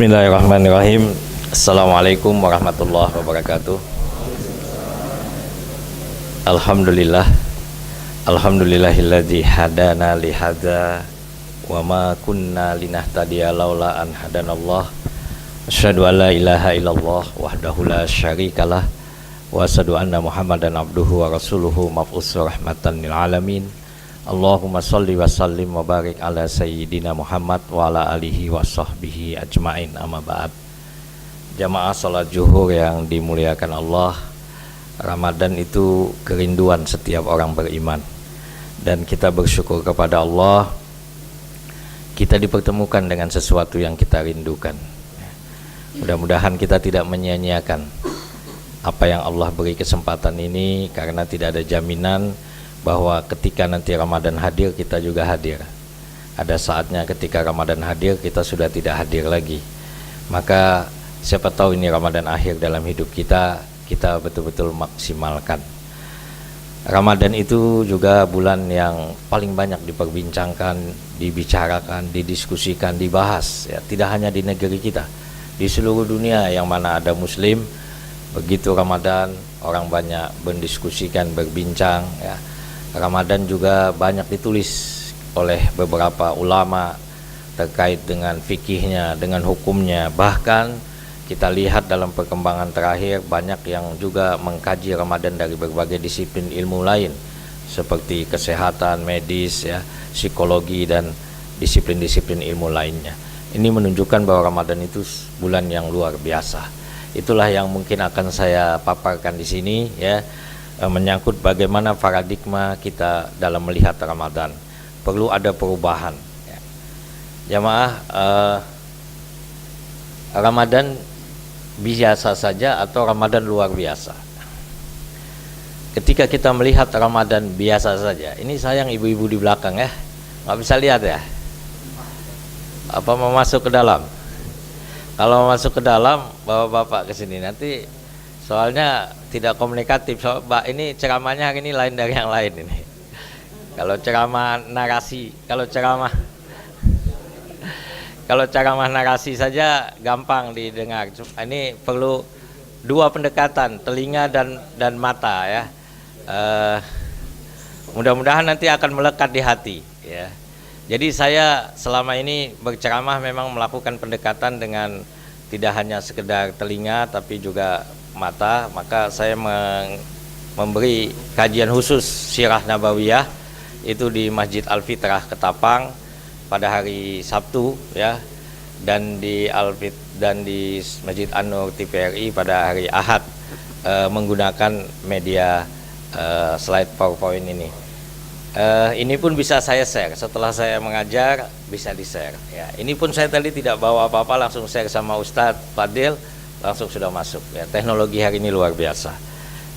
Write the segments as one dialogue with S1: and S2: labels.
S1: Bismillahirrahmanirrahim. Assalamualaikum warahmatullahi wabarakatuh. Alhamdulillah. Alhamdulillahilladzi hadana li hadza wa ma kunna linahtadiya laula an hadanallah. Asyhadu an la ilaha illallah wahdahu la syarikalah wa asyhadu anna Muhammadan abduhu wa rasuluhu mab'uts rahmatan lil alamin. Allahumma sholli wa sallim wa barik ala sayyidina Muhammad wa ala alihi wa sahbihi ajmain, amma ba'd. Jamaah salat zuhur yang dimuliakan Allah, Ramadan itu kerinduan setiap orang beriman, dan kita bersyukur kepada Allah kita dipertemukan dengan sesuatu yang kita rindukan. Mudah-mudahan kita tidak menyia-nyiakan apa yang Allah beri kesempatan ini, karena tidak ada jaminan bahwa ketika nanti Ramadan hadir kita juga hadir. Ada saatnya ketika Ramadan hadir kita sudah tidak hadir lagi. Maka siapa tahu ini Ramadan akhir dalam hidup kita, kita betul-betul maksimalkan. Ramadan itu juga bulan yang paling banyak diperbincangkan, dibicarakan, didiskusikan, dibahas ya. Tidak hanya di negeri kita, di seluruh dunia yang mana ada muslim, begitu Ramadan orang banyak mendiskusikan, berbincang ya. Ramadan juga banyak ditulis oleh beberapa ulama terkait dengan fikihnya, dengan hukumnya. Bahkan kita lihat dalam perkembangan terakhir banyak yang juga mengkaji Ramadan dari berbagai disiplin ilmu lain seperti kesehatan, medis ya, psikologi dan disiplin-disiplin ilmu lainnya. Ini menunjukkan bahwa Ramadan itu bulan yang luar biasa. Itulah yang mungkin akan saya paparkan di sini ya, menyangkut bagaimana paradigma kita dalam melihat Ramadan. Perlu ada perubahan ya. Jamaah, Ramadan biasa saja atau Ramadan luar biasa? Ketika kita melihat Ramadan biasa saja, ini sayang ibu-ibu di belakang ya, nggak bisa lihat ya. Apa mau masuk ke dalam? Kalau mau masuk ke dalam, bawa bapak ke sini nanti, soalnya tidak komunikatif. So, Mbak, ini ceramahnya hari ini lain dari yang lain ini. Kalau ceramah narasi, kalau ceramah narasi saja gampang didengar. Ini perlu dua pendekatan, telinga dan mata ya. Mudah-mudahan nanti akan melekat di hati ya. Jadi saya selama ini berceramah memang melakukan pendekatan dengan tidak hanya sekedar telinga tapi juga mata. Maka saya memberi kajian khusus Sirah Nabawiyah itu di Masjid Al-Fitrah Ketapang pada hari Sabtu ya, dan di Masjid An-Nur TVRI pada hari Ahad, menggunakan media slide PowerPoint ini. Ini pun bisa saya share setelah saya mengajar, bisa di share ya. Ini pun saya tadi tidak bawa apa-apa, langsung share sama Ustadz Fadil, langsung sudah masuk ya. Teknologi hari ini luar biasa,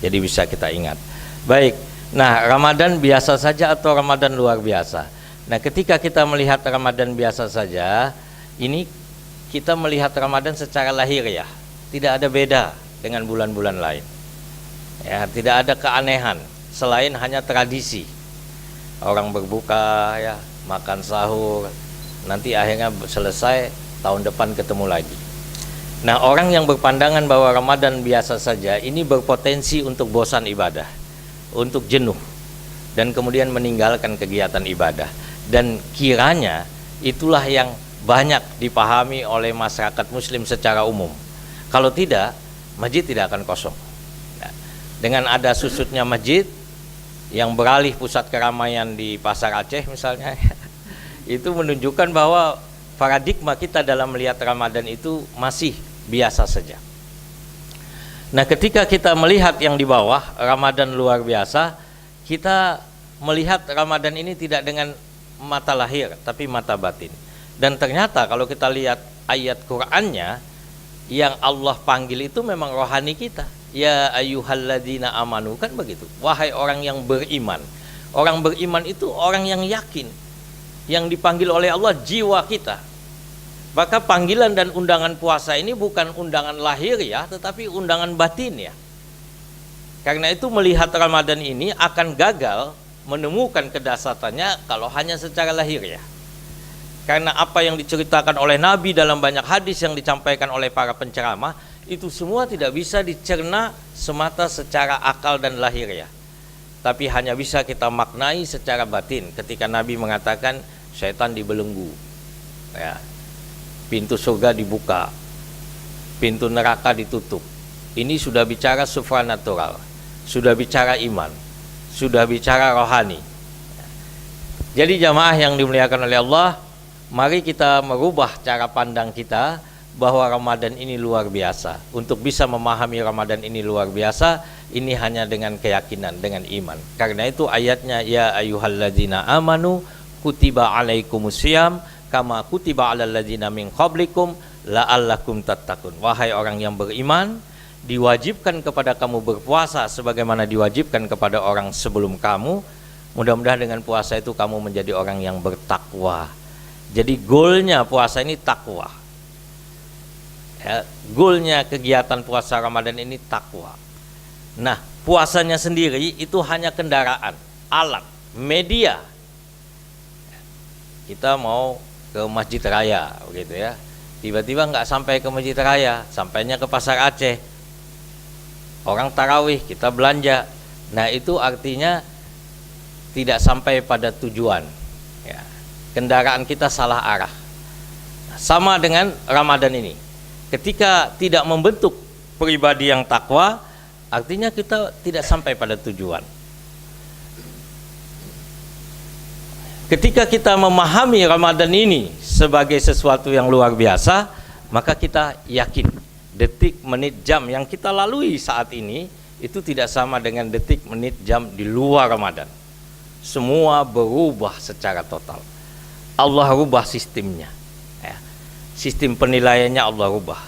S1: jadi bisa kita ingat. Baik, nah Ramadan biasa saja atau Ramadan luar biasa? Nah ketika kita melihat Ramadan biasa saja, ini kita melihat Ramadan secara lahiriah, tidak ada beda dengan bulan-bulan lain ya. Tidak ada keanehan selain hanya tradisi. Orang berbuka ya, makan sahur, nanti akhirnya selesai, tahun depan ketemu lagi. Nah orang yang berpandangan bahwa Ramadan biasa saja ini berpotensi untuk bosan ibadah, untuk jenuh, dan kemudian meninggalkan kegiatan ibadah. Dan kiranya itulah yang banyak dipahami oleh masyarakat muslim secara umum. Kalau tidak, masjid tidak akan kosong. Nah, dengan ada susutnya masjid yang beralih pusat keramaian di Pasar Aceh misalnya, itu menunjukkan bahwa paradigma kita dalam melihat Ramadan itu masih biasa saja. Nah ketika kita melihat yang di bawah, Ramadan luar biasa, kita melihat Ramadan ini tidak dengan mata lahir tapi mata batin. Dan ternyata kalau kita lihat ayat Qur'annya, yang Allah panggil itu memang rohani kita. Ya ayyuhalladzina amanu, kan begitu. Wahai orang yang beriman. Orang beriman itu orang yang yakin. Yang dipanggil oleh Allah jiwa kita. Maka panggilan dan undangan puasa ini bukan undangan lahir ya, tetapi undangan batin ya. Karena itu melihat Ramadan ini akan gagal menemukan kedasatannya kalau hanya secara lahir ya. Karena apa yang diceritakan oleh Nabi dalam banyak hadis yang disampaikan oleh para penceramah, itu semua tidak bisa dicerna semata secara akal dan lahiriah, tapi hanya bisa kita maknai secara batin. Ketika Nabi mengatakan syaitan dibelenggu, ya, pintu surga dibuka, pintu neraka ditutup, ini sudah bicara supranatural, sudah bicara iman, sudah bicara rohani. Jadi jamaah yang dimuliakan oleh Allah, mari kita merubah cara pandang kita bahwa Ramadan ini luar biasa. Untuk bisa memahami Ramadan ini luar biasa, ini hanya dengan keyakinan, dengan iman. Karena itu ayatnya, ya ayyuhalladzina amanu kutiba alaikumusiyam kama kutiba alal ladzina min qablikum la'allakum tattaqun. Wahai orang yang beriman, diwajibkan kepada kamu berpuasa sebagaimana diwajibkan kepada orang sebelum kamu. Mudah-mudahan dengan puasa itu kamu menjadi orang yang bertakwa. Jadi goalnya puasa ini takwa, ya, goalnya kegiatan puasa Ramadan ini takwa. Nah, puasanya sendiri itu hanya kendaraan, alat, media. Kita mau ke Masjid Raya, begitu ya. Tiba-tiba nggak sampai ke Masjid Raya, sampainya ke Pasar Aceh. Orang tarawih, kita belanja. Nah, itu artinya tidak sampai pada tujuan. Ya. Kendaraan kita salah arah. Sama dengan Ramadan ini. Ketika tidak membentuk pribadi yang takwa, artinya kita tidak sampai pada tujuan. Ketika kita memahami Ramadan ini sebagai sesuatu yang luar biasa, maka kita yakin detik, menit, jam yang kita lalui saat ini itu tidak sama dengan detik, menit, jam di luar Ramadan. Semua berubah secara total. Allah rubah sistemnya, ya. Sistem penilaiannya Allah rubah.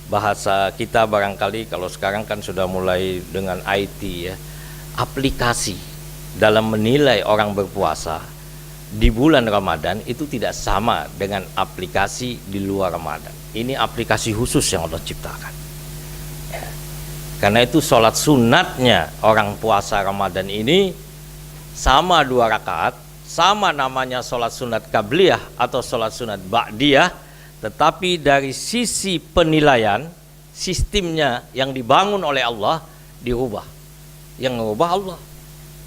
S1: Bahasa kita barangkali kalau sekarang kan sudah mulai dengan IT, ya, aplikasi dalam menilai orang berpuasa di bulan Ramadan itu tidak sama dengan aplikasi di luar Ramadan. Ini aplikasi khusus yang Allah ciptakan, ya. Karena itu sholat sunatnya orang puasa Ramadan ini sama 2 rakaat, sama namanya sholat sunat qabliyah atau sholat sunat ba'diyah, tetapi dari sisi penilaian sistemnya yang dibangun oleh Allah dirubah, yang mengubah Allah.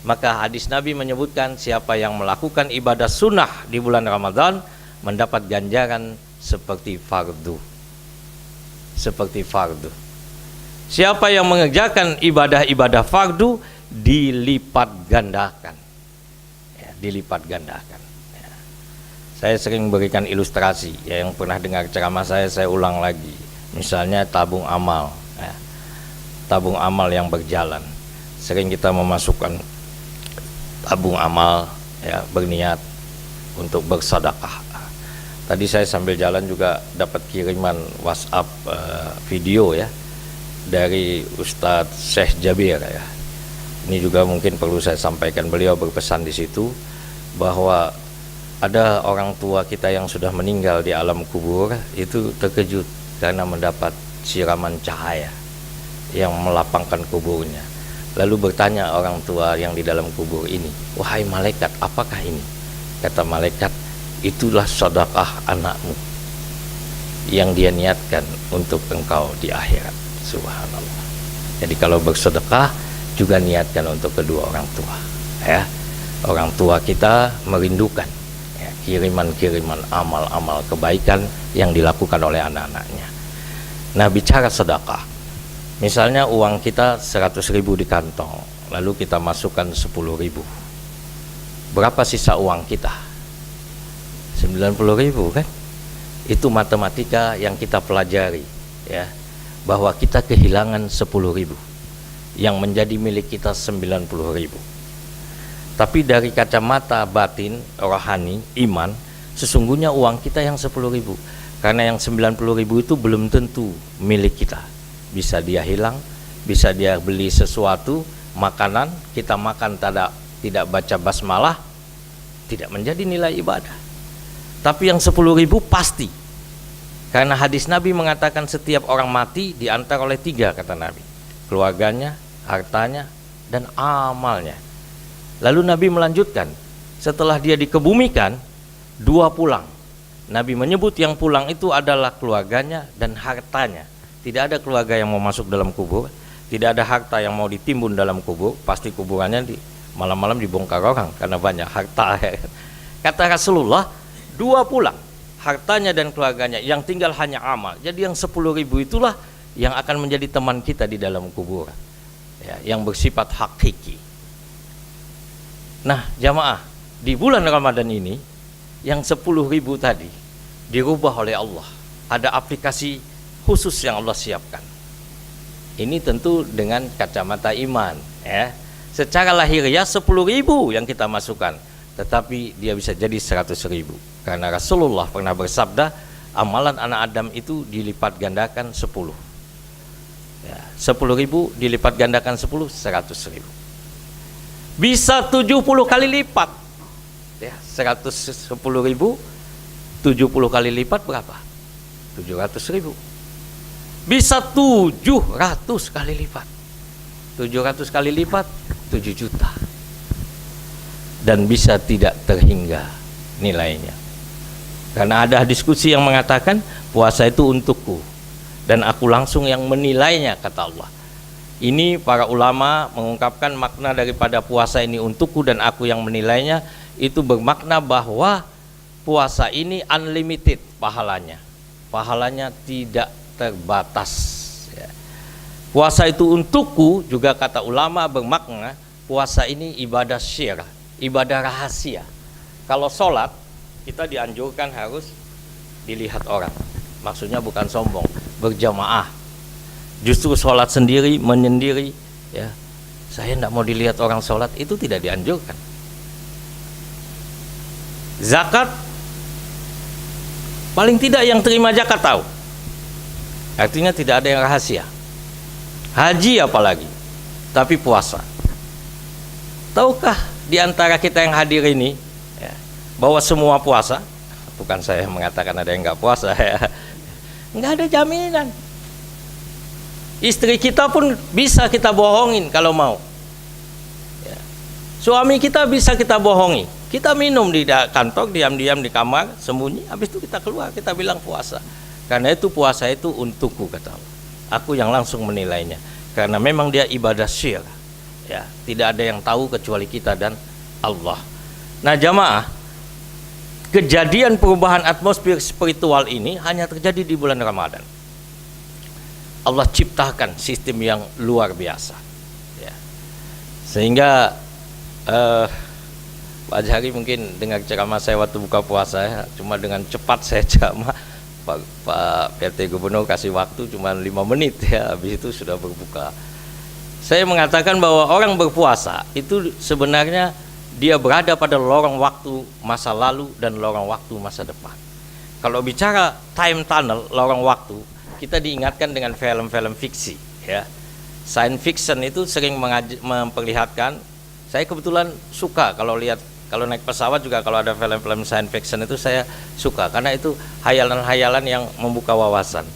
S1: Maka hadis Nabi menyebutkan siapa yang melakukan ibadah sunnah di bulan Ramadan mendapat ganjaran seperti fardu, seperti fardu. Siapa yang mengerjakan ibadah-ibadah fardu dilipat gandakan, dilipat gandakan, ya. Saya sering berikan ilustrasi, ya, yang pernah dengar ceramah saya ulang lagi. Misalnya tabung amal, ya. Tabung amal yang berjalan. Sering kita memasukkan tabung amal, ya, berniat untuk bersedekah. Tadi saya sambil jalan juga dapat kiriman WhatsApp video, ya, dari Ustadz Syekh Jabir, ya. Ini juga mungkin perlu saya sampaikan. Beliau berpesan di situ bahwa ada orang tua kita yang sudah meninggal di alam kubur itu terkejut karena mendapat siraman cahaya yang melapangkan kuburnya. Lalu bertanya orang tua yang di dalam kubur ini, wahai malaikat, apakah ini? Kata malaikat, itulah sedekah anakmu yang dia niatkan untuk engkau di akhirat. Subhanallah. Jadi kalau bersedekah juga niatkan untuk kedua orang tua, ya. Orang tua kita merindukan, ya, kiriman-kiriman amal-amal kebaikan yang dilakukan oleh anak-anaknya. Nah, bicara sedekah, misalnya uang kita 100.000 di kantong, lalu kita masukkan 10.000, berapa sisa uang kita? 90.000, kan? Itu matematika yang kita pelajari, ya, bahwa kita kehilangan 10.000 yang menjadi milik kita 90.000. Tapi dari kacamata batin, rohani, iman, sesungguhnya uang kita yang 10.000, karena yang 90.000 itu belum tentu milik kita. Bisa dia hilang, bisa dia beli sesuatu, makanan, kita makan tidak baca basmalah, tidak menjadi nilai ibadah. Tapi yang 10.000 pasti, karena hadis Nabi mengatakan setiap orang mati diantar oleh 3, kata Nabi, keluarganya, hartanya, dan amalnya. Lalu Nabi melanjutkan, setelah dia dikebumikan, 2 pulang, Nabi menyebut yang pulang itu adalah keluarganya dan hartanya. Tidak ada keluarga yang mau masuk dalam kubur, tidak ada harta yang mau ditimbun dalam kubur. Pasti kuburannya di malam-malam dibongkar orang karena banyak harta. Kata Rasulullah, 2 pulang, hartanya dan keluarganya, yang tinggal hanya amal. Jadi yang 10.000 itulah yang akan menjadi teman kita di dalam kuburan, ya, yang bersifat hakiki. Nah jamaah, di bulan Ramadan ini yang 10.000 tadi dirubah oleh Allah. Ada aplikasi khusus yang Allah siapkan. Ini tentu dengan kacamata iman, ya. Secara lahiriah 10.000 yang kita masukkan, tetapi dia bisa jadi 100.000 karena Rasulullah pernah bersabda, amalan anak Adam itu dilipat gandakan 10. Ya, 10.000 dilipat gandakan 10, 100.000. Bisa 70 kali lipat. Ya, 110.000 70 kali lipat berapa? 700.000. Bisa 700 kali lipat. 700 kali lipat 7 juta. Dan bisa tidak terhingga nilainya. Karena ada diskusi yang mengatakan puasa itu untukku dan aku langsung yang menilainya, kata Allah. Ini para ulama mengungkapkan makna daripada puasa ini untukku dan aku yang menilainya, itu bermakna bahwa puasa ini unlimited pahalanya. Pahalanya tidak terbatas, ya. Puasa itu untukku juga kata ulama bermakna puasa ini ibadah syir, ibadah rahasia. Kalau sholat kita dianjurkan harus dilihat orang, maksudnya bukan sombong, berjamaah. Justru sholat sendiri, menyendiri, ya, saya tidak mau dilihat orang sholat, itu tidak dianjurkan. Zakat, paling tidak yang terima zakat tahu, artinya tidak ada yang rahasia. Haji apalagi, tapi puasa, tahukah di antara kita yang hadir ini, ya, bahwa semua puasa, bukan saya mengatakan ada yang nggak puasa, ya, nggak ada jaminan. Istri kita pun bisa kita bohongin kalau mau, ya. Suami kita bisa kita bohongi. Kita minum di kantor, diam-diam di kamar, sembunyi, habis itu kita keluar, kita bilang puasa. Karena itu puasa itu untukku, kata Allah. Aku yang langsung menilainya. Karena memang dia ibadah syir, ya, tidak ada yang tahu kecuali kita dan Allah. Nah jamaah, kejadian perubahan atmosfer spiritual ini hanya terjadi di bulan Ramadan. Allah ciptakan sistem yang luar biasa, ya. Sehingga Pak Jari mungkin dengar ceramah saya waktu buka puasa, ya, cuma dengan cepat saya ceramah, Pak PT Gubernur kasih waktu cuma 5 menit, ya, habis itu sudah berbuka. Saya mengatakan bahwa orang berpuasa itu sebenarnya dia berada pada lorong waktu masa lalu dan lorong waktu masa depan. Kalau bicara time tunnel, lorong waktu, kita diingatkan dengan film-film fiksi, ya. Science fiction itu sering memperlihatkan. Saya kebetulan suka kalau lihat, kalau naik pesawat juga kalau ada film-film science fiction itu saya suka, karena itu hayalan-hayalan yang membuka wawasan.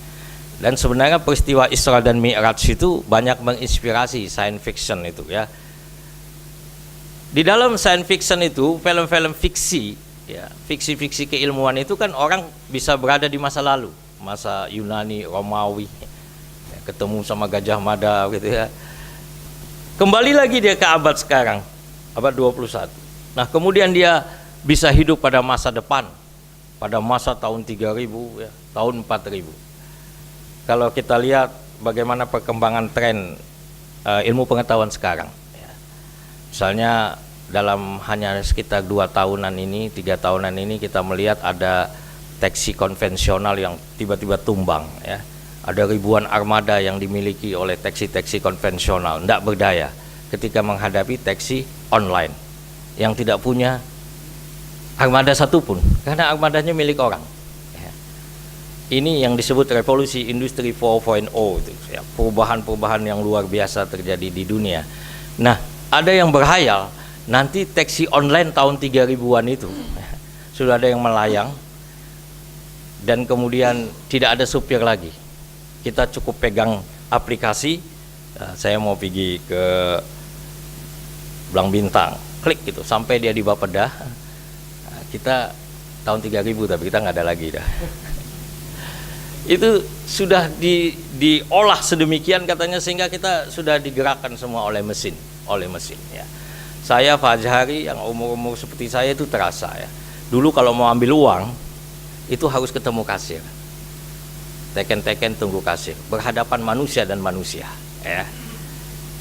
S1: Dan sebenarnya peristiwa Isra dan Mi'raj itu banyak menginspirasi science fiction itu, ya. Di dalam science fiction itu, film-film fiksi, ya, fiksi-fiksi keilmuan itu kan orang bisa berada di masa lalu, masa Yunani, Romawi, ya, ketemu sama Gajah Mada gitu, ya. Kembali lagi dia ke abad sekarang, abad 21. Nah, kemudian dia bisa hidup pada masa depan, pada masa tahun 3000, ya, tahun 4000. Kalau kita lihat bagaimana perkembangan tren ilmu pengetahuan sekarang, ya. Misalnya dalam hanya sekitar 2 tahunan ini, 3 tahunan ini kita melihat ada taksi konvensional yang tiba-tiba tumbang, ya. Ada ribuan armada yang dimiliki oleh taksi-taksi konvensional tidak berdaya ketika menghadapi taksi online yang tidak punya armada satupun karena armadanya milik orang, ya. Ini yang disebut revolusi industri 4.0 itu, ya, perubahan-perubahan yang luar biasa terjadi di dunia. Nah, ada yang berhayal nanti taksi online tahun 3000-an itu, ya, sudah ada yang melayang dan kemudian tidak ada supir lagi. Kita cukup pegang aplikasi, saya mau pergi ke Blang Bintang, klik gitu sampai dia di Bapeda, kita tahun 3000 tapi kita nggak ada lagi dah. Itu sudah diolah sedemikian katanya sehingga kita sudah digerakkan semua oleh mesin ya. Saya Fajhari yang umur seperti saya itu terasa ya. Dulu kalau mau ambil uang itu harus ketemu kasir. Teken-teken tunggu kasir, berhadapan manusia dan manusia ya.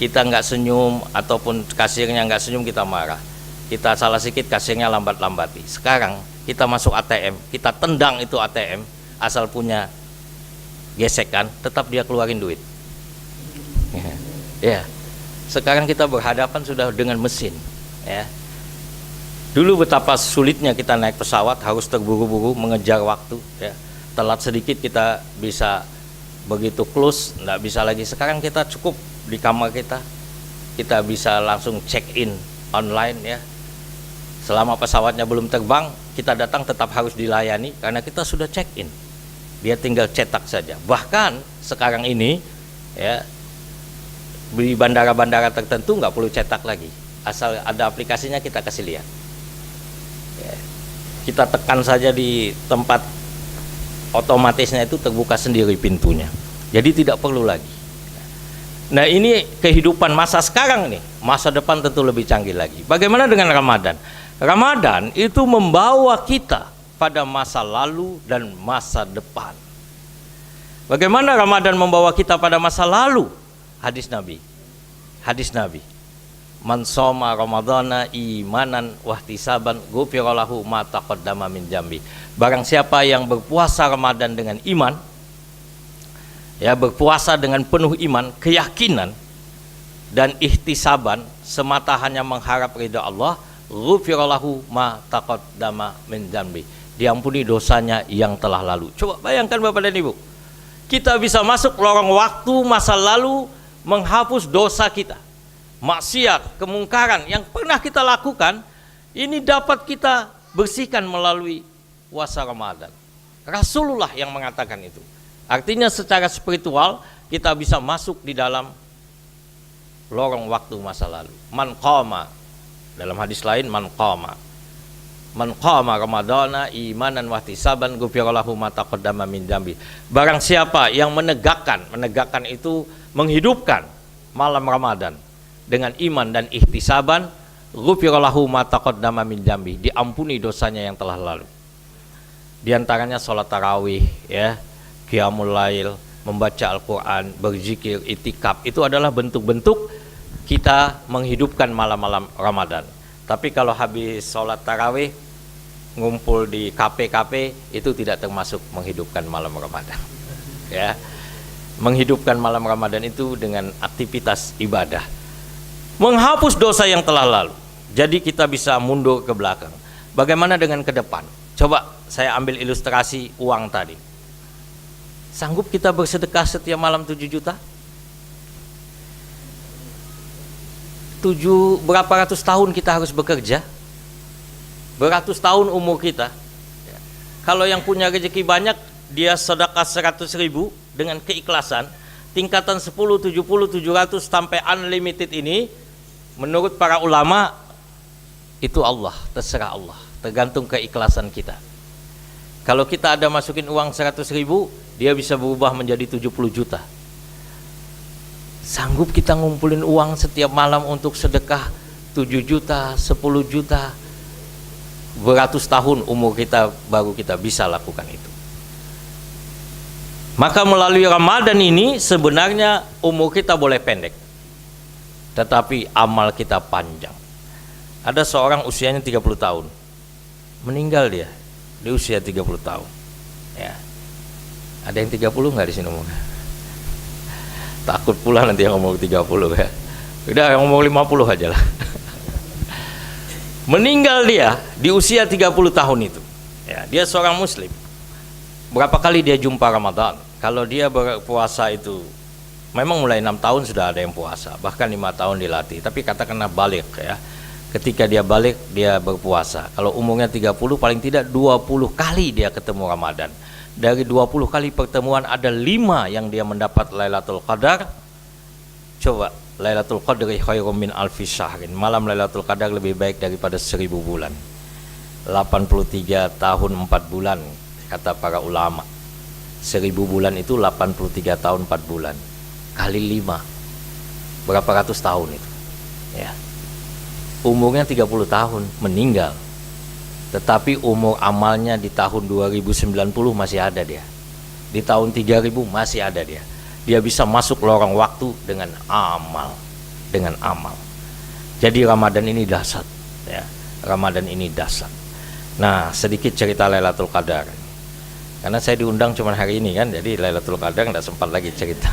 S1: Kita nggak senyum ataupun kasirnya nggak senyum kita marah. Kita salah sedikit kasirnya lambat-lambati. Sekarang kita masuk ATM, kita tendang itu ATM asal punya gesekan, tetap dia keluarin duit. Ya. Sekarang kita berhadapan sudah dengan mesin. Ya. Dulu betapa sulitnya kita naik pesawat, harus terburu-buru mengejar waktu. Ya. Telat sedikit kita bisa begitu close, nggak bisa lagi. Sekarang kita cukup di kamar kita bisa langsung check in online ya. Selama pesawatnya belum terbang, kita datang tetap harus dilayani karena kita sudah check in. Dia tinggal cetak saja. Bahkan sekarang ini ya di bandara-bandara tertentu nggak perlu cetak lagi, asal ada aplikasinya kita kasih lihat. Ya. Kita tekan saja di tempat otomatisnya itu terbuka sendiri pintunya. Jadi tidak perlu lagi. Nah ini kehidupan masa sekarang nih, masa depan tentu lebih canggih lagi. Bagaimana dengan Ramadan? Ramadan itu membawa kita pada masa lalu dan masa depan. Bagaimana Ramadan membawa kita pada masa lalu? Hadis Nabi. Man shoma ramadhana imanan wahtisaban ghufira lahu ma taqaddama min dzambi. Barang siapa yang berpuasa Ramadan dengan iman, ya berpuasa dengan penuh iman, keyakinan dan ihtisaban, semata hanya mengharap ridha Allah, ghufira lahu ma taqaddama min dzambi. Diampuni dosanya yang telah lalu. Coba bayangkan Bapak dan Ibu, kita bisa masuk lorong waktu masa lalu, menghapus dosa kita, maksiat, kemungkaran yang pernah kita lakukan, ini dapat kita bersihkan melalui puasa Ramadan. Rasulullah yang mengatakan itu. Artinya secara spiritual kita bisa masuk di dalam lorong waktu masa lalu. Man qama, dalam hadis lain man qama ramadhana imanan wahtisaban ghufira lahu ma taqaddama min dzambi. Barang siapa yang menegakkan itu menghidupkan malam Ramadan dengan iman dan ihtisaban, ghufira lahu ma taqaddama min dzambi, diampuni dosanya yang telah lalu. Di antaranya salat tarawih ya, qiyamul lail, membaca Al-Qur'an, berzikir, itikaf, itu adalah bentuk-bentuk kita menghidupkan malam-malam Ramadan. Tapi kalau habis sholat tarawih ngumpul di kafe-kafe, itu tidak termasuk menghidupkan malam Ramadan. Ya, menghidupkan malam Ramadan itu dengan aktivitas ibadah, menghapus dosa yang telah lalu. Jadi kita bisa mundur ke belakang. Bagaimana dengan ke depan? Coba saya ambil ilustrasi uang tadi. Sanggup kita bersedekah setiap malam 7 juta? Berapa ratus tahun kita harus bekerja? Beratus tahun umur kita. Kalau yang punya rezeki banyak, dia sedekah 100.000 dengan keikhlasan, tingkatan 10, 70, 700 sampai unlimited ini, menurut para ulama itu Allah, terserah Allah, tergantung keikhlasan kita. Kalau kita ada masukin uang 100.000, dia bisa berubah menjadi 70 juta. Sanggup kita ngumpulin uang setiap malam untuk sedekah 7 juta, 10 juta? Beratus tahun umur kita baru kita bisa lakukan itu. Maka melalui Ramadan ini sebenarnya umur kita boleh pendek, tetapi amal kita panjang. Ada seorang usianya 30 tahun, meninggal dia di usia 30 tahun. Ya. Ada yang 30 nggak di sini umurnya? Takut pula nanti yang umur 30 ya. Udah yang umur 50 aja lah. Meninggal dia di usia 30 tahun itu. Ya, dia seorang muslim. Berapa kali dia jumpa Ramadan? Kalau dia berpuasa itu memang mulai 6 tahun sudah ada yang puasa, bahkan 5 tahun dilatih. Tapi katakanlah balik ya. Ketika dia balik dia berpuasa. Kalau umurnya 30 paling tidak 20 kali dia ketemu Ramadan. Dari 20 kali pertemuan ada 5 yang dia mendapat Lailatul Qadar. Coba, Lailatul Qadri khairum min alfi syahrin. Malam Lailatul Qadar lebih baik daripada 1000 bulan. 83 tahun 4 bulan kata para ulama. 1000 bulan itu 83 tahun 4 bulan kali 5 berapa ratus tahun itu ya. Umurnya 30 tahun meninggal, tetapi umur amalnya di tahun 2090 masih ada dia, di tahun 3000 masih ada dia. Dia bisa masuk lorong waktu dengan amal, dengan amal. Jadi Ramadan ini dahsyat ya, Ramadan ini dahsyat. Nah, sedikit cerita Lailatul Qadar, karena saya diundang cuma hari ini kan, jadi Lailatul Qadar nggak sempat lagi cerita.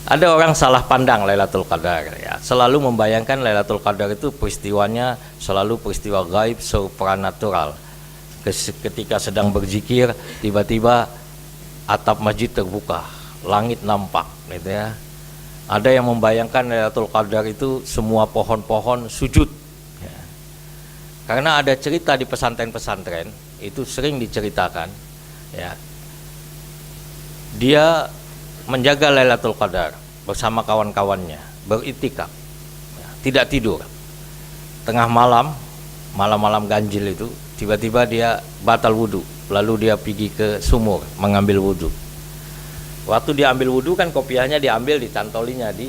S1: Ada orang salah pandang Lailatul Qadar ya, selalu membayangkan Lailatul Qadar itu peristiwanya selalu peristiwa gaib, supranatural. Ketika sedang berzikir, tiba-tiba atap masjid terbuka, langit nampak gitu ya. Ada yang membayangkan Lailatul Qadar itu semua pohon-pohon sujud ya. Karena ada cerita di pesantren-pesantren itu sering diceritakan ya, dia menjaga Lailatul Qadar bersama kawan-kawannya, beriktikaf ya, tidak tidur. Tengah malam, malam-malam ganjil itu, tiba-tiba dia batal wudhu, lalu dia pergi ke sumur mengambil wudhu. Waktu dia ambil wudhu kan kopiahnya diambil, dicantolinya di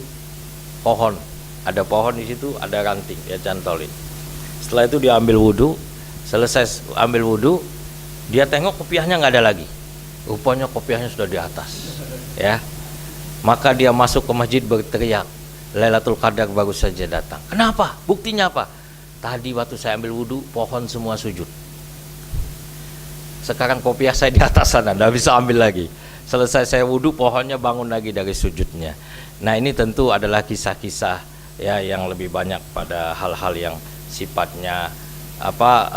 S1: pohon. Ada pohon di situ, ada ranting, dia cantolin. Setelah itu dia ambil wudhu, selesai ambil wudhu, dia tengok kopiahnya nggak ada lagi. Rupanya kopiahnya sudah di atas. Ya, maka dia masuk ke masjid berteriak, Lailatul Qadar baru saja datang. Kenapa? Buktinya apa? Tadi waktu saya ambil wudhu, pohon semua sujud. Sekarang kopiah saya di atas sana, nggak bisa ambil lagi. Selesai saya wudhu, pohonnya bangun lagi dari sujudnya. Nah, ini tentu adalah kisah-kisah ya yang lebih banyak pada hal-hal yang sifatnya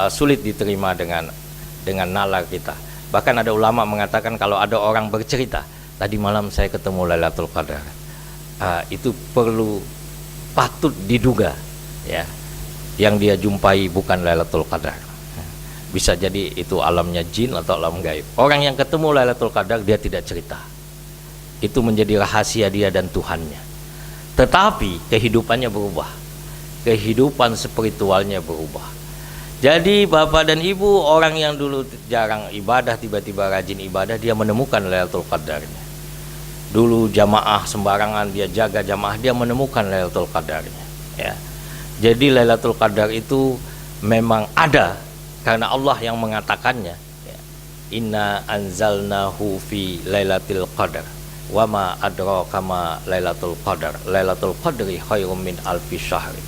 S1: sulit diterima dengan nalar kita. Bahkan ada ulama mengatakan kalau ada orang bercerita, tadi malam saya ketemu Lailatul Qadar, itu patut diduga ya, yang dia jumpai bukan Lailatul Qadar. Bisa jadi itu alamnya jin atau alam gaib. Orang yang ketemu Lailatul Qadar dia tidak cerita, itu menjadi rahasia dia dan Tuhannya. Tetapi kehidupannya berubah, kehidupan spiritualnya berubah. Jadi bapak dan ibu, orang yang dulu jarang ibadah tiba-tiba rajin ibadah, dia menemukan Lailatul Qadarnya. Dulu jamaah sembarangan, dia jaga jamaah, dia menemukan Lailatul Qadarnya ya. Jadi Lailatul Qadar itu memang ada karena Allah yang mengatakannya ya. Inna anzalnahu fi lailatul qadar wa ma adraka ma lailatul qadar lailatul qadri khairum min alfi syahri.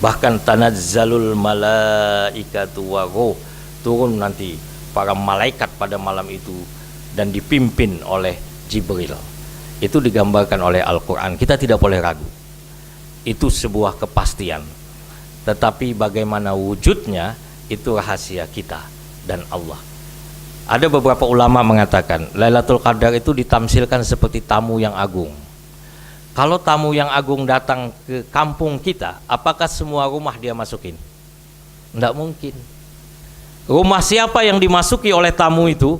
S1: Bahkan tanazzalul malaikatu wa ruh, turun nanti para malaikat pada malam itu dan dipimpin oleh Jibril. Itu digambarkan oleh Al-Quran, kita tidak boleh ragu, itu sebuah kepastian. Tetapi bagaimana wujudnya, itu rahasia kita dan Allah. Ada beberapa ulama mengatakan Lailatul Qadar itu ditamsilkan seperti tamu yang agung. Kalau tamu yang agung datang ke kampung kita, apakah semua rumah dia masukin? Tidak mungkin. Rumah siapa yang dimasuki oleh tamu itu?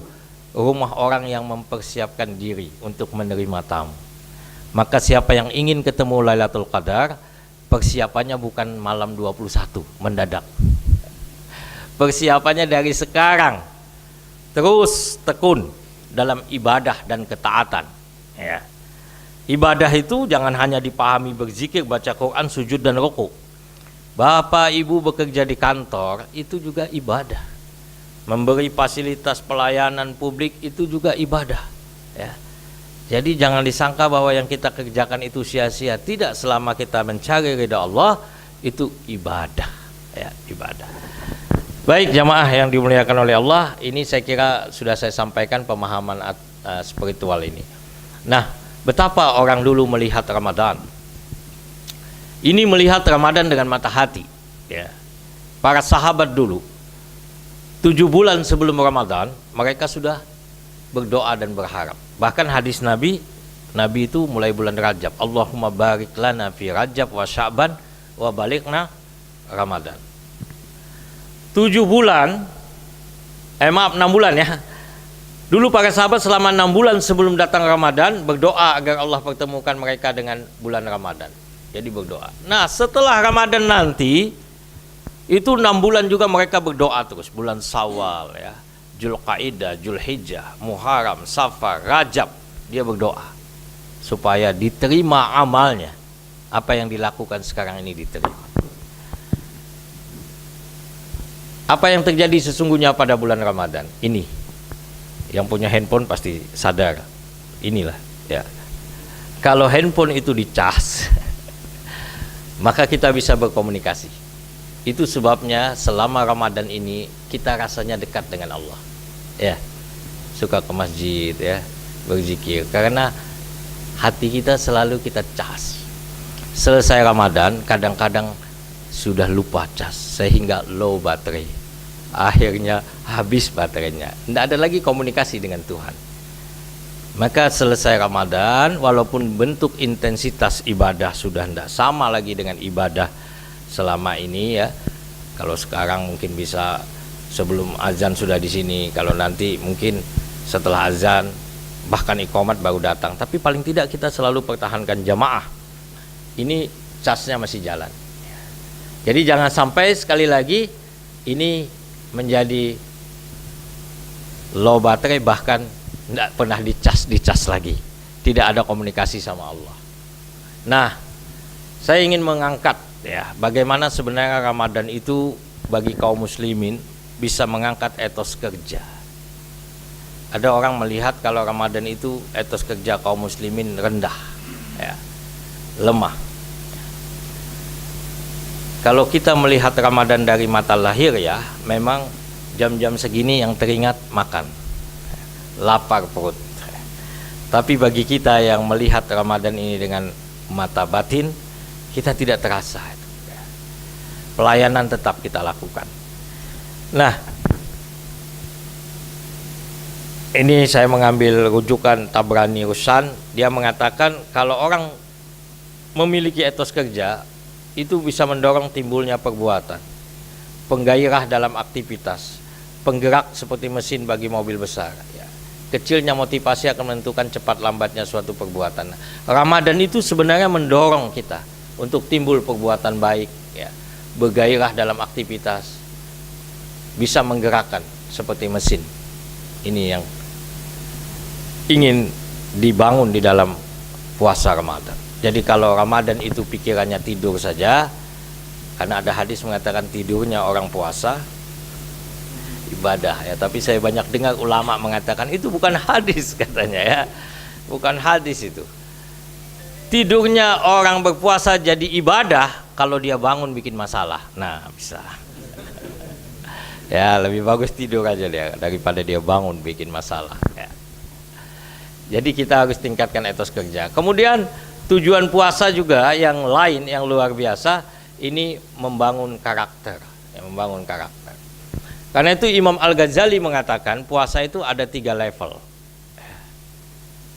S1: Rumah orang yang mempersiapkan diri untuk menerima tamu. Maka siapa yang ingin ketemu Lailatul Qadar, persiapannya bukan malam 21 mendadak. Persiapannya dari sekarang, terus tekun dalam ibadah dan ketaatan ya. Ibadah itu jangan hanya dipahami berzikir, baca Quran, sujud dan rukuk. Bapak ibu bekerja di kantor itu juga ibadah. Memberi fasilitas pelayanan publik itu juga ibadah ya. Jadi jangan disangka bahwa yang kita kerjakan itu sia-sia. Tidak, selama kita mencari ridha Allah itu ibadah ya, ibadah. Baik jamaah yang dimuliakan oleh Allah, ini saya kira sudah saya sampaikan pemahaman spiritual ini. Nah, betapa orang dulu melihat Ramadan. Ini melihat Ramadan dengan mata hati ya. Para sahabat dulu 7 bulan sebelum Ramadan mereka sudah berdoa dan berharap. Bahkan hadis Nabi itu mulai bulan Rajab, Allahumma barik lana fi Rajab wa Sya'ban wa balighna Ramadan. 7 bulan 6 bulan ya. Dulu para sahabat selama 6 bulan sebelum datang Ramadan berdoa agar Allah pertemukan mereka dengan bulan Ramadan. Jadi berdoa. Nah, setelah Ramadan nanti Itu 6 bulan juga mereka berdoa terus. Bulan Syawal ya, Dzulqa'dah, Dzulhijjah, Muharram, Safar, Rajab, dia berdoa supaya diterima amalnya. Apa yang dilakukan sekarang ini diterima. Apa yang terjadi sesungguhnya pada bulan Ramadan ini? Yang punya handphone pasti sadar. Inilah ya. Kalau handphone itu dicas, maka kita bisa berkomunikasi. Itu sebabnya selama Ramadan ini kita rasanya dekat dengan Allah. Ya. Suka ke masjid ya, berzikir karena hati kita selalu kita cas. Selesai Ramadan kadang-kadang sudah lupa cas sehingga low baterai. Akhirnya habis baterainya. Tidak ada lagi komunikasi dengan Tuhan. Maka selesai Ramadan, walaupun bentuk intensitas ibadah sudah tidak sama lagi dengan ibadah selama ini ya. Kalau sekarang mungkin bisa sebelum azan sudah di sini, kalau nanti mungkin setelah azan bahkan iqamat baru datang. Tapi paling tidak kita selalu pertahankan jamaah. Ini casnya masih jalan. Jadi jangan sampai sekali lagi ini menjadi low baterai, bahkan tidak pernah dicas lagi, tidak ada komunikasi sama Allah. Nah, saya ingin mengangkat ya bagaimana sebenarnya Ramadan itu bagi kaum muslimin bisa mengangkat etos kerja. Ada orang melihat kalau Ramadan itu etos kerja kaum muslimin rendah ya, lemah. Kalau kita melihat Ramadan dari mata lahir ya, memang jam-jam segini yang teringat makan, lapar perut. Tapi bagi kita yang melihat Ramadan ini dengan mata batin, kita tidak terasa. Pelayanan tetap kita lakukan. Nah, ini saya mengambil rujukan Tabrani Rusan. Dia mengatakan kalau orang memiliki etos kerja itu bisa mendorong timbulnya perbuatan, penggairah dalam aktivitas, penggerak seperti mesin bagi mobil besar ya. Kecilnya motivasi akan menentukan cepat lambatnya suatu perbuatan. Ramadan itu sebenarnya mendorong kita untuk timbul perbuatan baik ya, bergairah dalam aktivitas, bisa menggerakkan seperti mesin. Ini yang ingin dibangun di dalam puasa Ramadan. Jadi kalau Ramadan itu pikirannya tidur saja, karena ada hadis mengatakan tidurnya orang puasa ibadah ya, tapi saya banyak dengar ulama mengatakan itu bukan hadis katanya ya. Bukan hadis itu. Tidurnya orang berpuasa jadi ibadah kalau dia bangun bikin masalah. Nah, bisa. Ya, lebih bagus tidur aja dia daripada dia bangun bikin masalah ya. Jadi kita harus tingkatkan etos kerja. Kemudian tujuan puasa juga yang lain yang luar biasa, ini membangun karakter ya, membangun karakter. Karena itu Imam Al-Ghazali mengatakan puasa itu ada 3 level.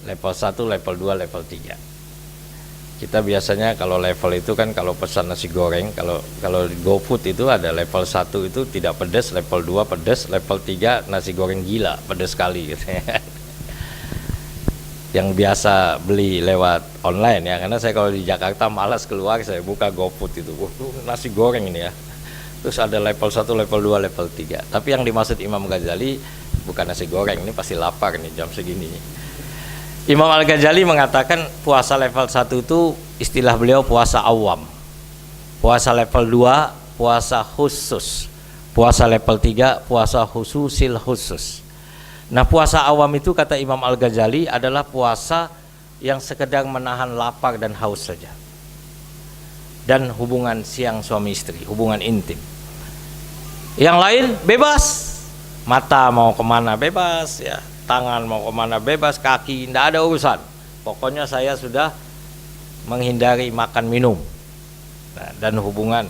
S1: Level 1, level 2, level 3. Kita biasanya kalau level itu kan kalau pesan nasi goreng, kalau GoFood itu ada level 1 itu tidak pedas, level 2 pedas, level 3 nasi goreng gila, pedas sekali gitu ya. Yang biasa beli lewat online ya, karena saya kalau di Jakarta malas keluar, saya buka GoFood itu, nasi goreng ini ya. Terus ada level 1, level 2, level 3. Tapi yang dimaksud Imam Ghazali bukan nasi goreng, ini pasti lapar nih jam segini. Imam Al-Ghazali mengatakan puasa level 1 itu istilah beliau puasa awam. Puasa level 2 puasa khusus. Puasa level 3 puasa khususil khusus. Nah, puasa awam itu kata Imam Al-Ghazali adalah puasa yang sekedar menahan lapar dan haus saja. Dan hubungan siang suami istri, hubungan intim. Yang lain bebas. Mata mau kemana bebas ya, tangan mau kemana bebas, kaki tidak ada urusan. Pokoknya saya sudah menghindari makan minum. Nah, dan hubungan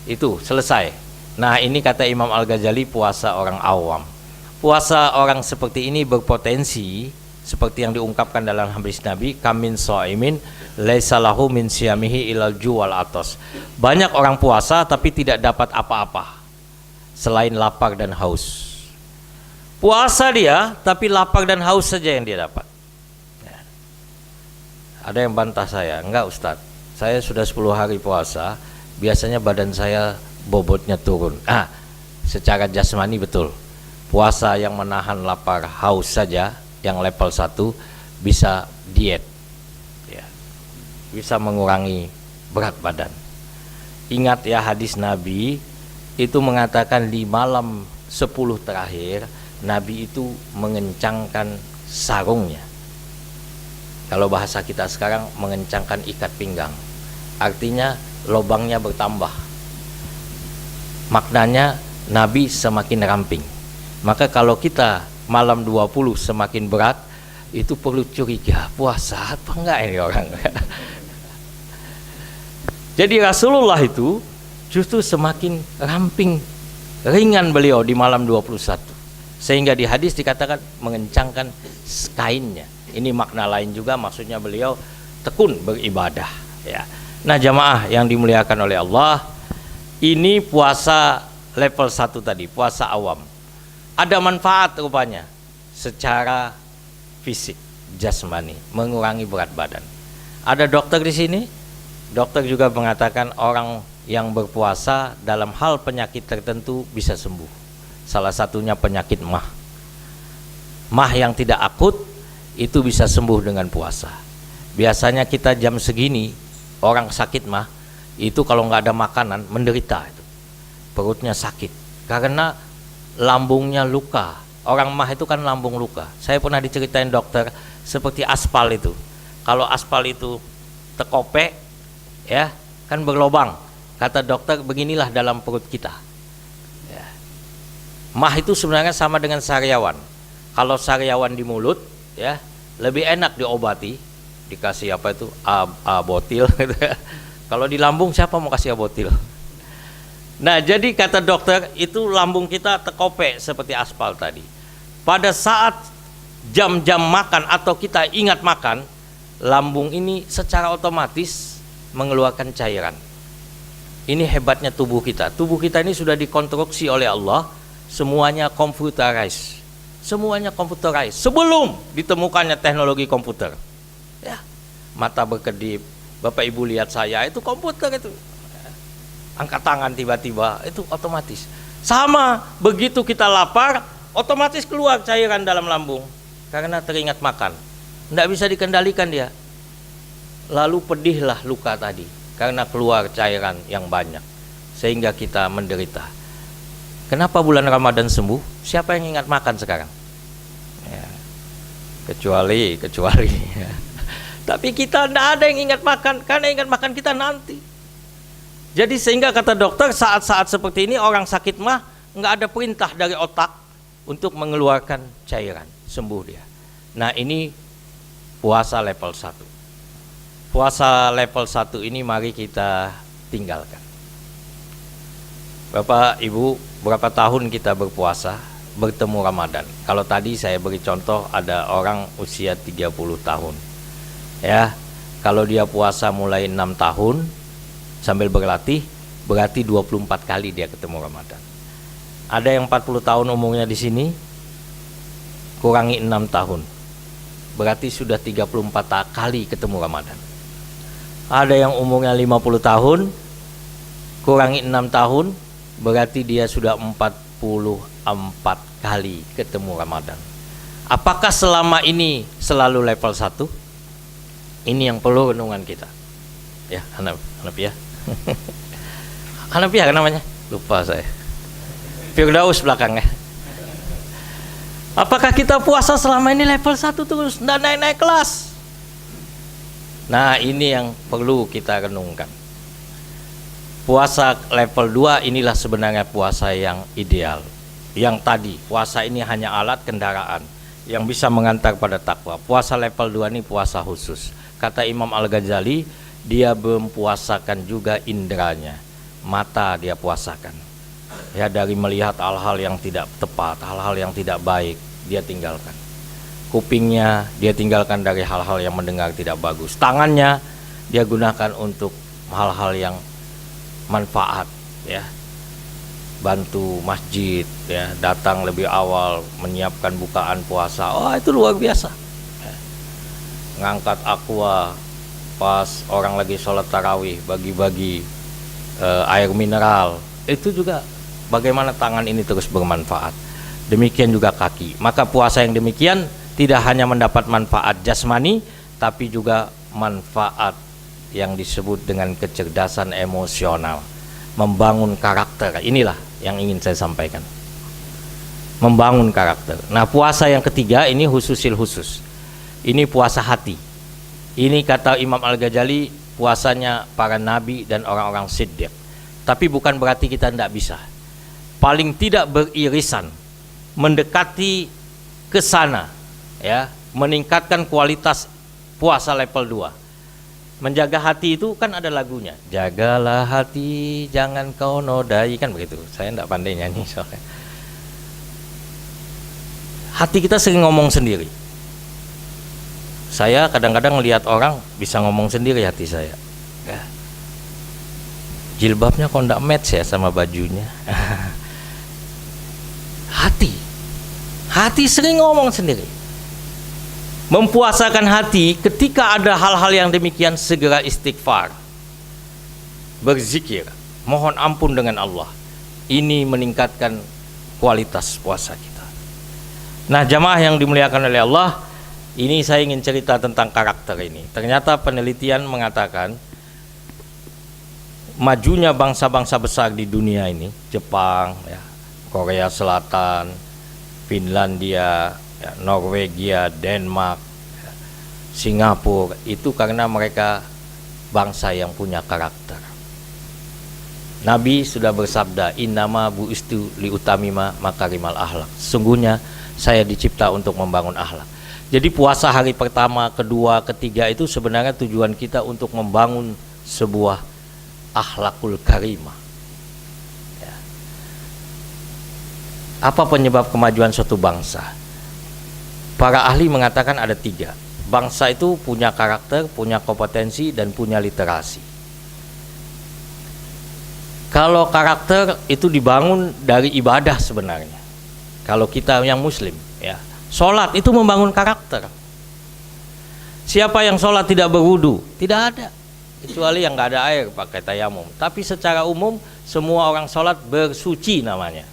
S1: itu selesai. Nah, ini kata Imam Al-Ghazali puasa orang awam. Puasa orang seperti ini berpotensi seperti yang diungkapkan dalam hadis Nabi, kamin shaimin laisa lahu min siyamihi ilal juwal atos. Banyak orang puasa tapi tidak dapat apa-apa selain lapar dan haus. Puasa dia tapi lapar dan haus saja yang dia dapat ya. Ada yang bantah saya, enggak Ustadz, saya sudah 10 hari puasa, biasanya badan saya bobotnya turun. Secara jasmani betul. Puasa yang menahan lapar haus saja yang level 1 bisa diet, ya, bisa mengurangi berat badan. Ingat ya, hadis Nabi itu mengatakan di malam 10 terakhir Nabi itu mengencangkan sarungnya. Kalau bahasa kita sekarang mengencangkan ikat pinggang, artinya lubangnya bertambah. Maknanya Nabi semakin ramping. Maka kalau kita malam 20 semakin berat, itu perlu curiga, puasa apa enggak ini orang. Jadi Rasulullah itu justru semakin ramping, ringan beliau di malam 21. Sehingga di hadis dikatakan mengencangkan kainnya. Ini makna lain juga, maksudnya beliau tekun beribadah, ya. Nah, jamaah yang dimuliakan oleh Allah, ini puasa level 1 tadi, puasa awam. Ada manfaat rupanya secara fisik, jasmani, mengurangi berat badan. Ada dokter di sini. Dokter juga mengatakan orang yang berpuasa dalam hal penyakit tertentu bisa sembuh. Salah satunya penyakit mah. Mah yang tidak akut itu bisa sembuh dengan puasa. Biasanya kita jam segini orang sakit mah itu kalau nggak ada makanan menderita itu. Perutnya sakit karena lambungnya luka. Orang mah itu kan lambung luka. Saya pernah diceritain dokter seperti aspal itu. Kalau aspal itu tekopek, ya kan berlobang. Kata dokter beginilah dalam perut kita, ya. Mah itu sebenarnya sama dengan sariawan. Kalau sariawan di mulut, ya lebih enak diobati, dikasih apa itu abotil gitu. Kalau di lambung siapa mau kasih abotil? Nah, jadi kata dokter itu lambung kita tekopek seperti aspal tadi. Pada saat jam-jam makan atau kita ingat makan, lambung ini secara otomatis mengeluarkan cairan. Ini hebatnya tubuh kita. Tubuh kita ini sudah dikonstruksi oleh Allah, semuanya computerized. Semuanya computerized sebelum ditemukannya teknologi komputer. Ya, mata berkedip. Bapak Ibu lihat saya itu komputer itu. Angkat tangan tiba-tiba itu otomatis. Sama begitu kita lapar, otomatis keluar cairan dalam lambung karena teringat makan. Tidak bisa dikendalikan dia. Lalu pedihlah luka tadi karena keluar cairan yang banyak sehingga kita menderita. Kenapa bulan Ramadan sembuh? Siapa yang ingat makan sekarang? Ya, kecuali ya. Tapi kita tidak ada yang ingat makan, karena ingat makan kita nanti. Jadi sehingga kata dokter saat-saat seperti ini orang sakit mah nggak ada perintah dari otak untuk mengeluarkan cairan, sembuh dia. Nah, ini puasa level 1. Puasa level 1 ini mari kita tinggalkan. Bapak Ibu, berapa tahun kita berpuasa, bertemu Ramadan. Kalau tadi saya beri contoh ada orang usia 30 tahun. Ya, kalau dia puasa mulai 6 tahun sambil berlatih, berarti 24 kali dia ketemu Ramadan. Ada yang 40 tahun umurnya di sini, kurangi 6 tahun. Berarti sudah 34 kali ketemu Ramadan. Ada yang umurnya 50 tahun, kurangi 6 tahun, berarti dia sudah 44 kali ketemu Ramadan. Apakah selama ini selalu level 1? Ini yang perlu renungan kita. Ya, Hanafi ya. Hanafi ya kan namanya? Lupa saya. Firdaus belakangnya. Apakah kita puasa selama ini level 1 terus, dan naik-naik kelas? Nah, ini yang perlu kita renungkan. Puasa level 2 inilah sebenarnya puasa yang ideal. Yang tadi, puasa ini hanya alat kendaraan yang bisa mengantar pada takwa. Puasa level 2 ini puasa khusus. Kata Imam Al-Ghazali, dia mempuasakan juga indranya. Mata dia puasakan. Ya, dari melihat hal-hal yang tidak tepat, hal-hal yang tidak baik, dia tinggalkan. Kupingnya dia tinggalkan dari hal-hal yang mendengar tidak bagus. Tangannya dia gunakan untuk hal-hal yang manfaat, ya. Bantu masjid, ya, datang lebih awal, menyiapkan bukaan puasa. Oh, itu luar biasa. Ya. Ngangkat aqua pas orang lagi sholat tarawih, bagi-bagi air mineral itu juga bagaimana tangan ini terus bermanfaat. Demikian juga kaki. Maka puasa yang demikian tidak hanya mendapat manfaat jasmani, tapi juga manfaat yang disebut dengan kecerdasan emosional, membangun karakter. Inilah yang ingin saya sampaikan, membangun karakter. Nah, puasa yang ketiga ini khususil khusus. Ini puasa hati. Ini kata Imam Al-Ghazali, puasanya para nabi dan orang-orang siddiq. Tapi bukan berarti kita tidak bisa. Paling tidak beririsan, mendekati ke sana, ya, meningkatkan kualitas puasa level 2. Menjaga hati itu kan ada lagunya. Jagalah hati, jangan kau nodai, kan begitu. Saya tidak pandai nyanyi soalnya. Hati kita sering ngomong sendiri. Saya kadang-kadang melihat orang bisa ngomong sendiri hati saya. Ya. Jilbabnya kok tidak match ya sama bajunya. Hati sering ngomong sendiri. Mempuasakan hati ketika ada hal-hal yang demikian, segera istighfar, berzikir, mohon ampun dengan Allah. Ini meningkatkan kualitas puasa kita. Nah, jamaah yang dimuliakan oleh Allah, ini saya ingin cerita tentang karakter ini. Ternyata penelitian mengatakan majunya bangsa-bangsa besar di dunia ini, Jepang, ya, Korea Selatan, Finlandia, ya, Norwegia, Denmark, ya, Singapura, itu karena mereka bangsa yang punya karakter. Nabi sudah bersabda, innama bu'istu liutamima makarimal akhlak. Sungguhnya saya dicipta untuk membangun akhlak. Jadi puasa hari pertama, kedua, ketiga itu sebenarnya tujuan kita untuk membangun sebuah akhlakul karimah. Ya. Apa penyebab kemajuan suatu bangsa? Para ahli mengatakan ada 3. Bangsa itu punya karakter, punya kompetensi, dan punya literasi. Kalau karakter itu dibangun dari ibadah sebenarnya. Kalau kita yang muslim, ya, sholat itu membangun karakter. Siapa yang sholat tidak berwudu? Tidak ada, kecuali yang nggak ada air pakai tayamum. Tapi secara umum semua orang sholat bersuci namanya.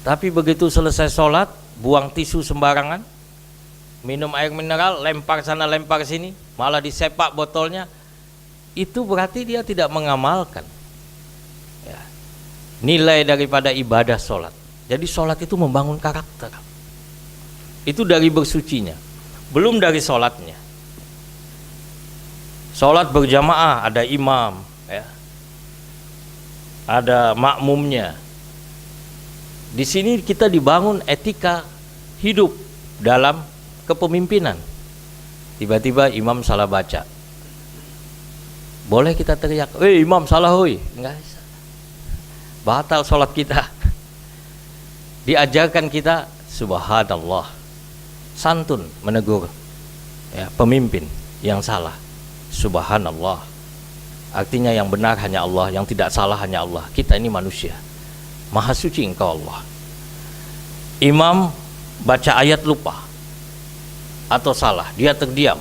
S1: Tapi begitu selesai sholat, buang tisu sembarangan, minum air mineral, lempar sana lempar sini, malah disepak botolnya, itu berarti dia tidak mengamalkan, ya, nilai daripada ibadah sholat. Jadi sholat itu membangun karakter. Itu dari bersucinya, belum dari sholatnya. Sholat berjamaah ada imam, ya, ada makmumnya. Di sini kita dibangun etika hidup dalam kepemimpinan. Tiba-tiba imam salah baca, boleh kita teriak, imam salah hoi? Enggak bisa, batal sholat kita. Diajarkan kita subhanallah, santun menegur, ya, pemimpin yang salah. Subhanallah, artinya yang benar hanya Allah, yang tidak salah hanya Allah. Kita ini manusia, maha suci engkau Allah. Imam baca ayat lupa atau salah, dia terdiam.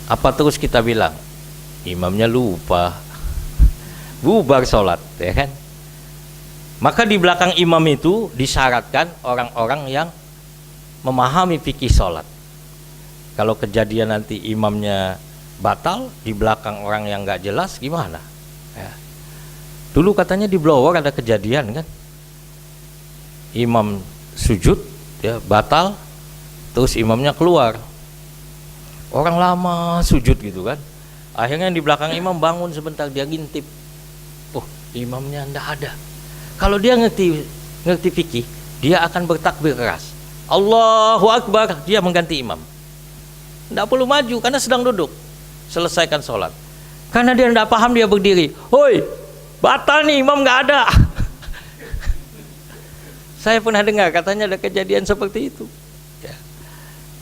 S1: Apa terus kita bilang? Imamnya lupa, bubar sholat, ya kan? Maka di belakang imam itu disyaratkan orang-orang yang memahami fikih sholat. Kalau kejadian nanti imamnya batal, di belakang orang yang nggak jelas gimana? Ya. Dulu katanya di Blower ada kejadian kan, imam sujud, ya, batal, terus imamnya keluar, orang lama sujud gitu kan. Akhirnya di belakang imam bangun sebentar, dia ngintip, oh imamnya ndak ada. Kalau dia ngerti fikih, dia akan bertakbir keras, Allahu Akbar, dia mengganti imam. Ndak perlu maju karena sedang duduk, selesaikan sholat. Karena dia ndak paham, dia berdiri, hoi batal nih, imam nggak ada. Saya pernah dengar katanya ada kejadian seperti itu, ya.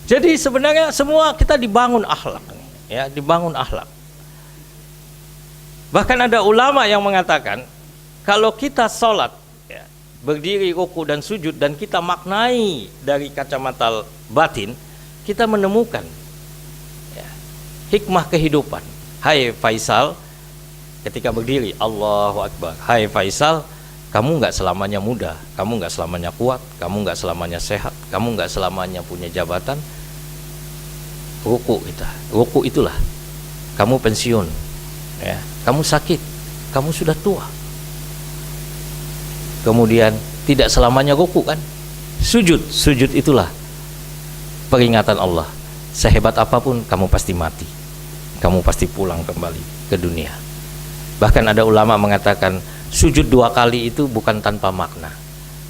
S1: Jadi sebenarnya semua kita dibangun akhlak, ya, dibangun akhlak. Bahkan ada ulama yang mengatakan kalau kita sholat, ya, berdiri, ruku dan sujud, dan kita maknai dari kacamata batin, kita menemukan, ya, hikmah kehidupan. Hai Faisal, ketika berdiri, Allahu Akbar. Hai Faisal, kamu nggak selamanya muda, kamu nggak selamanya kuat, kamu nggak selamanya sehat, kamu nggak selamanya punya jabatan. Ruku kita, ruku itulah kamu pensiun, ya, kamu sakit, kamu sudah tua. Kemudian tidak selamanya ruku kan, sujud, sujud itulah peringatan Allah. Sehebat apapun kamu pasti mati, kamu pasti pulang kembali ke dunia. Bahkan ada ulama mengatakan sujud 2 kali itu bukan tanpa makna.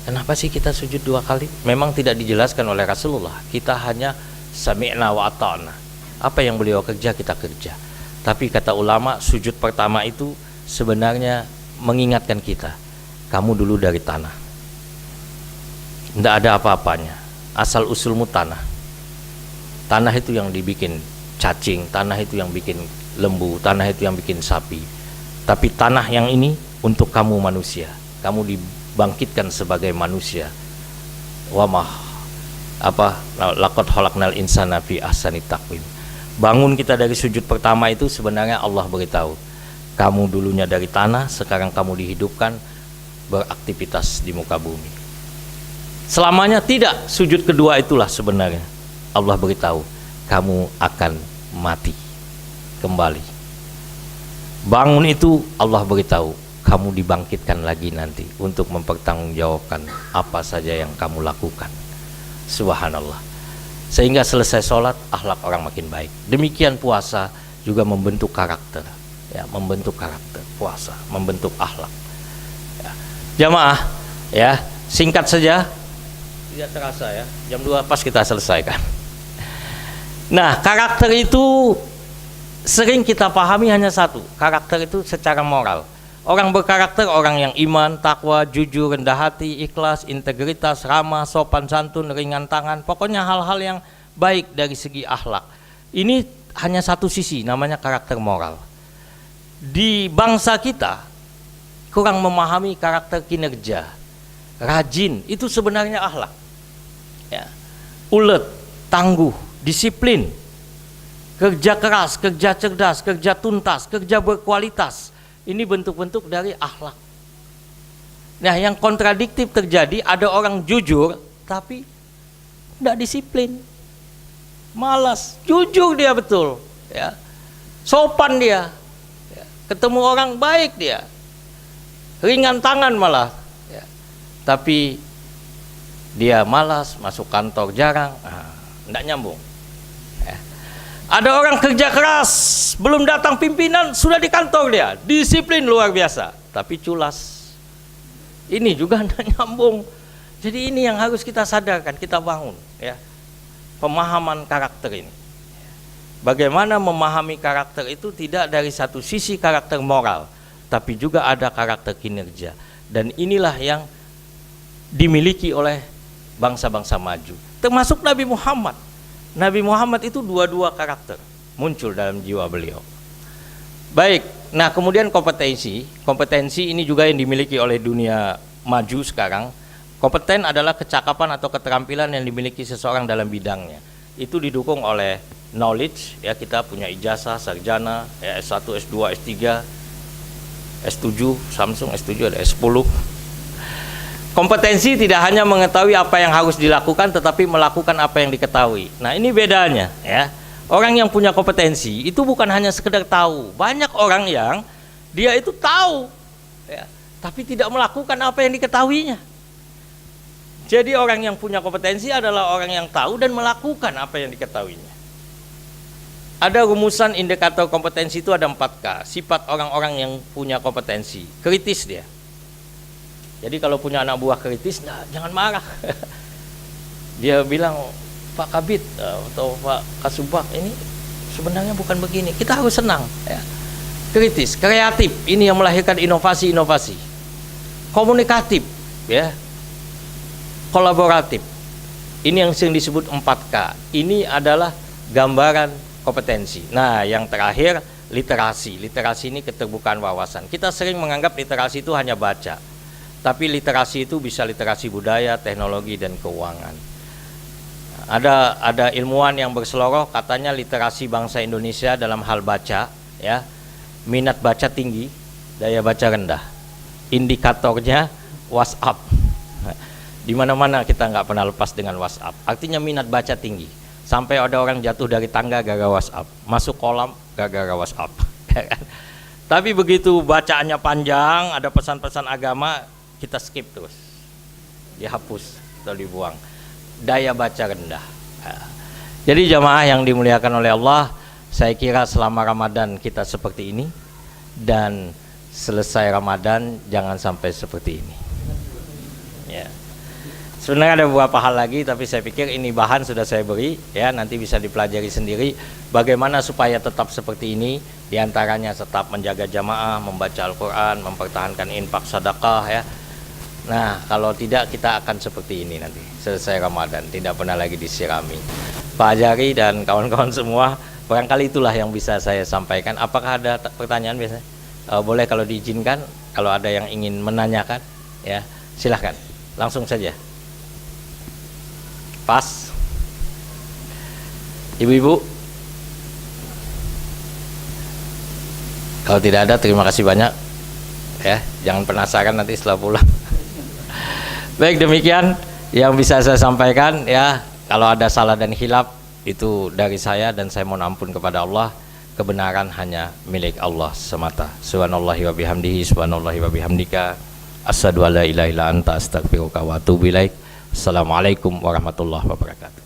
S1: Kenapa sih kita sujud 2 kali? Memang tidak dijelaskan oleh Rasulullah. Kita hanya sami'na wa ata'na. Apa yang beliau kerja kita kerja. Tapi kata ulama, sujud pertama itu sebenarnya mengingatkan kita, kamu dulu dari tanah, tidak ada apa-apanya, asal usulmu tanah. Tanah itu yang dibikin cacing, tanah itu yang bikin lembu, tanah itu yang bikin sapi. Tapi tanah yang ini untuk kamu manusia, kamu dibangkitkan sebagai manusia. Wamah apa laqad khalaqnal insana fi ahsani taqwim. Bangun kita dari sujud pertama itu sebenarnya Allah beritahu, kamu dulunya dari tanah, sekarang kamu dihidupkan beraktivitas di muka bumi. Selamanya tidak, sujud kedua itulah sebenarnya Allah beritahu, kamu akan mati kembali. Bangun itu Allah beritahu, kamu dibangkitkan lagi nanti untuk mempertanggungjawabkan apa saja yang kamu lakukan. Subhanallah. Sehingga selesai sholat, akhlak orang makin baik. Demikian puasa juga membentuk karakter, ya, membentuk karakter. Puasa membentuk akhlak, ya. Jamaah, ya, singkat saja, tidak terasa ya, jam 2 pas kita selesaikan. Nah, karakter itu sering kita pahami hanya satu, karakter itu secara moral. Orang berkarakter orang yang iman, takwa, jujur, rendah hati, ikhlas, integritas, ramah, sopan santun, ringan tangan, pokoknya hal-hal yang baik dari segi akhlak. Ini hanya satu sisi, namanya karakter moral. Di bangsa kita kurang memahami karakter kinerja, rajin, itu sebenarnya akhlak, ya. Ulet, tangguh, disiplin, kerja keras, kerja cerdas, kerja tuntas, kerja berkualitas. Ini bentuk-bentuk dari akhlak. Nah, yang kontradiktif terjadi, ada orang jujur tapi tidak disiplin, malas, jujur dia betul, ya, sopan dia, ya. Ketemu orang baik dia, ringan tangan malah, ya. Tapi dia malas, masuk kantor jarang, tidak nyambung. Ada orang kerja keras, belum datang pimpinan sudah di kantor dia, disiplin luar biasa, tapi culas. Ini juga tidak nyambung. Jadi ini yang harus kita sadarkan, kita bangun, ya, pemahaman karakter ini. Bagaimana memahami karakter itu tidak dari satu sisi karakter moral, tapi juga ada karakter kinerja. Dan inilah yang dimiliki oleh bangsa-bangsa maju, termasuk Nabi Muhammad. Nabi Muhammad itu dua-dua karakter muncul dalam jiwa beliau. Baik, nah kemudian kompetensi ini juga yang dimiliki oleh dunia maju sekarang. Kompeten adalah kecakapan atau keterampilan yang dimiliki seseorang dalam bidangnya. Itu didukung oleh knowledge, ya, kita punya ijazah, sarjana, ya, S1, S2, S3, S7, Samsung S7 ada S10. Kompetensi tidak hanya mengetahui apa yang harus dilakukan, tetapi melakukan apa yang diketahui. Nah, ini bedanya, ya. Orang yang punya kompetensi itu bukan hanya sekedar tahu. Banyak orang yang dia itu tahu, ya, tapi tidak melakukan apa yang diketahuinya. Jadi orang yang punya kompetensi adalah orang yang tahu dan melakukan apa yang diketahuinya. Ada rumusan indikator kompetensi itu ada 4K. Sifat orang-orang yang punya kompetensi, kritis dia. Jadi kalau punya anak buah kritis, nah, jangan marah. Dia bilang, Pak Kabid atau Pak Kasubag, ini sebenarnya bukan begini. Kita harus senang, ya. Kritis, kreatif, ini yang melahirkan inovasi-inovasi. Komunikatif, ya. Kolaboratif. Ini yang sering disebut 4K. Ini adalah gambaran kompetensi. Nah, yang terakhir literasi. Literasi ini keterbukaan wawasan. Kita sering menganggap literasi itu hanya baca. Tapi literasi itu bisa literasi budaya, teknologi, dan keuangan. Ada ilmuwan yang berseloroh, katanya literasi bangsa Indonesia dalam hal baca, ya, minat baca tinggi, daya baca rendah. Indikatornya WhatsApp. Di mana-mana kita nggak pernah lepas dengan WhatsApp. Artinya minat baca tinggi. Sampai ada orang jatuh dari tangga gara-gara WhatsApp, masuk kolam gara-gara WhatsApp. Tapi begitu bacaannya panjang, ada pesan-pesan agama, kita skip terus, dihapus atau dibuang. Daya baca rendah. Jadi jamaah yang dimuliakan oleh Allah, saya kira selama Ramadan kita seperti ini, dan selesai Ramadan jangan sampai seperti ini. Ya. Sebenarnya ada beberapa hal lagi, tapi saya pikir ini bahan sudah saya beri, ya, nanti bisa dipelajari sendiri bagaimana supaya tetap seperti ini. Diantaranya tetap menjaga jamaah, membaca Al-Quran, mempertahankan infak sedekah, ya. Nah, kalau tidak kita akan seperti ini nanti selesai Ramadan, tidak pernah lagi disirami. Pak Ajari dan kawan-kawan semua, barangkali itulah yang bisa saya sampaikan. Apakah ada pertanyaan biasanya? Boleh kalau diizinkan, kalau ada yang ingin menanyakan, ya silahkan, langsung saja. Pas, ibu-ibu. Kalau tidak ada, terima kasih banyak. Ya, jangan penasaran nanti setelah pulang. Baik, demikian yang bisa saya sampaikan, ya. Kalau ada salah dan khilaf itu dari saya, dan saya mohon ampun kepada Allah. Kebenaran hanya milik Allah semata. Subhanallahi wa bihamdihi, subhanallahi wa bihamdika, asyhadu an la ilaha illa anta, astaghfiruka wa atubu ilaik. Assalamualaikum warahmatullahi wabarakatuh.